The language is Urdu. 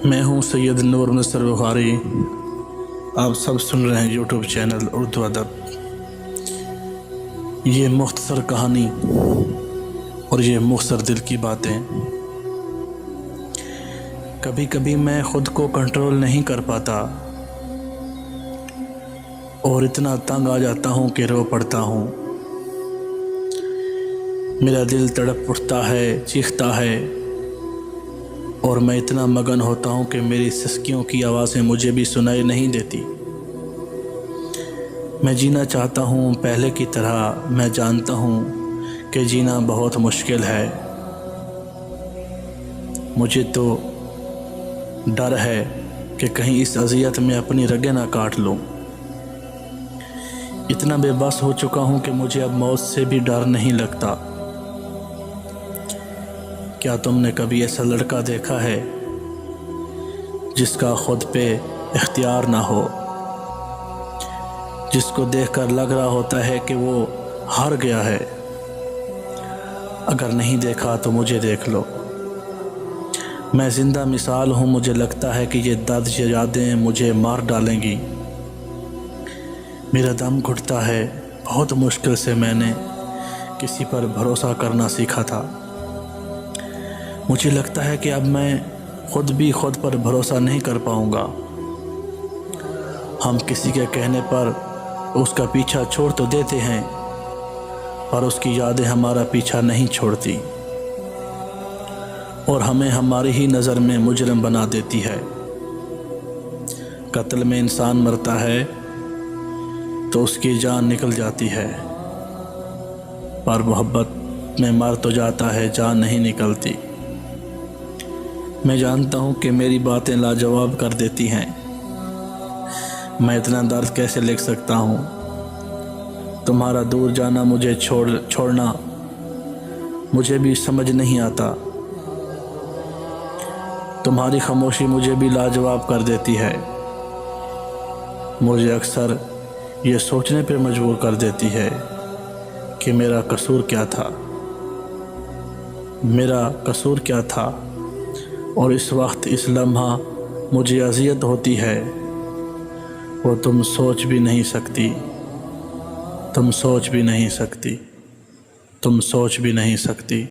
میں ہوں سید نور نصر بخاری۔ آپ سب سن رہے ہیں یوٹیوب چینل اردو ادب۔ یہ مختصر کہانی اور یہ مختصر دل کی باتیں۔ کبھی کبھی میں خود کو کنٹرول نہیں کر پاتا اور اتنا تنگ آ جاتا ہوں کہ رو پڑتا ہوں۔ میرا دل تڑپ اٹھتا ہے، چیختا ہے، اور میں اتنا مگن ہوتا ہوں کہ میری سسکیوں کی آوازیں مجھے بھی سنائی نہیں دیتی۔ میں جینا چاہتا ہوں پہلے کی طرح، میں جانتا ہوں کہ جینا بہت مشکل ہے۔ مجھے تو ڈر ہے کہ کہیں اس اذیت میں اپنی رگیں نہ کاٹ لوں۔ اتنا بے بس ہو چکا ہوں کہ مجھے اب موت سے بھی ڈر نہیں لگتا۔ کیا تم نے کبھی ایسا لڑکا دیکھا ہے جس کا خود پہ اختیار نہ ہو، جس کو دیکھ کر لگ رہا ہوتا ہے کہ وہ ہار گیا ہے؟ اگر نہیں دیکھا تو مجھے دیکھ لو۔ میں زندہ مثال ہوں۔ مجھے لگتا ہے کہ یہ درد یادیں مجھے مار ڈالیں گی۔ میرا دم گھٹتا ہے۔ بہت مشکل سے میں نے کسی پر بھروسہ کرنا سیکھا تھا۔ مجھے لگتا ہے کہ اب میں خود بھی خود پر بھروسہ نہیں کر پاؤں گا۔ ہم کسی کے کہنے پر اس کا پیچھا چھوڑ تو دیتے ہیں، پر اس کی یادیں ہمارا پیچھا نہیں چھوڑتی اور ہمیں ہماری ہی نظر میں مجرم بنا دیتی ہے۔ قتل میں انسان مرتا ہے تو اس کی جان نکل جاتی ہے، پر محبت میں مر تو جاتا ہے، جان نہیں نکلتی۔ میں جانتا ہوں کہ میری باتیں لاجواب کر دیتی ہیں۔ میں اتنا درد کیسے لکھ سکتا ہوں؟ تمہارا دور جانا، مجھے چھوڑنا مجھے بھی سمجھ نہیں آتا۔ تمہاری خاموشی مجھے بھی لاجواب کر دیتی ہے۔ مجھے اکثر یہ سوچنے پہ مجبور کر دیتی ہے کہ میرا قصور کیا تھا، میرا قصور کیا تھا، اور اس وقت اس لمحہ مجھے اذیت ہوتی ہے۔ وہ تم سوچ بھی نہیں سکتی، تم سوچ بھی نہیں سکتی، تم سوچ بھی نہیں سکتی۔